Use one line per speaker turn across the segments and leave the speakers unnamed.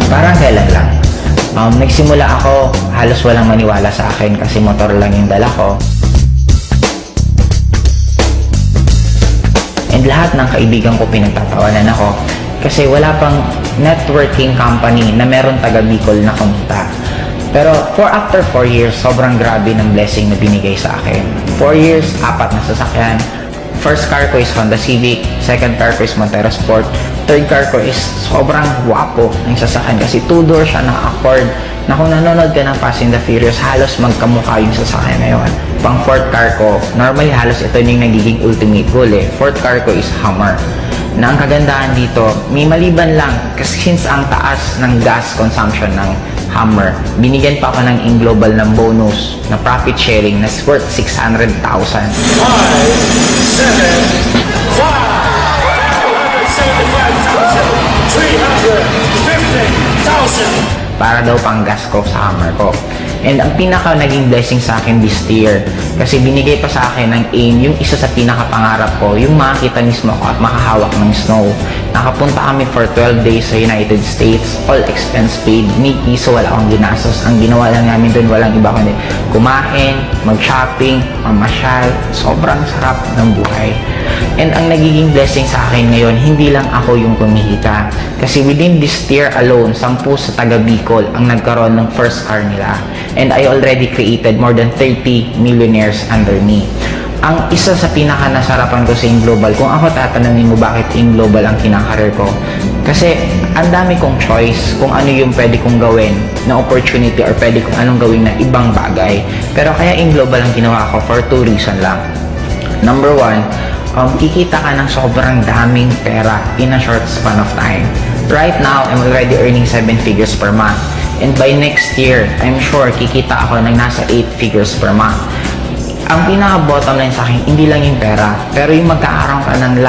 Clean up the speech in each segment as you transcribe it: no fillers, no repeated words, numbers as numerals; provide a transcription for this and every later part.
Parang kailan lang. Nagsimula ako, halos walang maniwala sa akin kasi motor lang yung dala ko. And lahat ng kaibigan ko pinagtatawanan ako kasi wala pang networking company na meron taga Bicol na kumita. Pero after 4 years, sobrang grabe ng blessing na binigay sa akin. 4 years, 4 na sasakyan. First car ko is Honda Civic, second car ko is Montero Sport, third car ko is sobrang guwapo ng sasakyan kasi 2-door siya na Accord na kung nanonood ka ng Fast and the Furious, halos magkamukha yung sasakyan na yun. Pang fourth car ko, normally halos ito yung nagiging ultimate goal eh. Fourth car ko is Hummer. Na ang kagandahan dito, may maliban lang kasi since ang taas ng gas consumption ng Hummer, binigyan pa ako ng Inglobal ng bonus na profit sharing na worth 600,000.
350,000
para daw pang gas ko sa Hummer ko. And ang pinaka naging blessing sa akin this year, kasi binigay pa sa akin ng AIM, yung isa sa pinakapangarap ko, yung makakita mismo ako at makahawak ng snow. Nakapunta kami for 12 days sa United States, all expense paid, may piso, wala akong ginastos. Ang ginawa lang namin doon, walang iba kundi kumain, mag-shopping, mamasyal, sobrang sarap ng buhay. And ang nagiging blessing sa akin ngayon, hindi lang ako yung kumikita. Kasi within this year alone, 10 sa taga Bicol ang nagkaroon ng first car nila. And I already created more than 30 millionaires under me. Ang isa sa pinaka-nasarapan ko sa AIM Global, kung ako tatanungin mo bakit AIM Global ang kinakarir ko, kasi ang dami kong choice kung ano yung pwede kong gawin na opportunity or pwede kong anong gawin na ibang bagay. Pero kaya AIM Global ang ginawa ko for 2 reasons lang. Number 1, kikita ka ng sobrang daming pera in a short span of time. Right now, I'm already earning 7 figures per month. And by next year, I'm sure kikita ako ng nasa 8 figures per month. Ang pinaka-bottom line sa akin, hindi lang yung pera, pero yung magkakaroon ka ng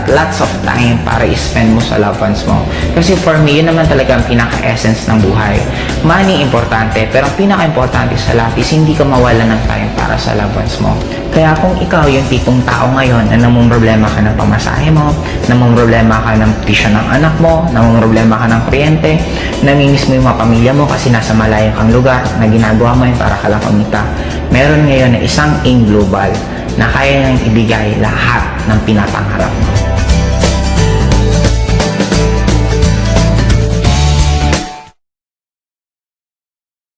lots of time para i-spend mo sa loved ones mo. Kasi for me, yun naman talaga ang pinaka-essence ng buhay. Money, importante, pero ang pinaka-importante sa lahat is hindi ka mawala ng time para sa loved ones mo. Kaya kung ikaw yung tipong tao ngayon na namumroblema ka ng pamasahe mo, namumroblema ka ng tuition ng anak mo, namumroblema ka ng kuryente, namimiss mo yung mga pamilya mo kasi nasa malayo kang lugar na ginagawa mo yun para ka lang kumita, meron ngayon na isang AIM Global na kaya nang ibigay lahat ng pinapangarap mo.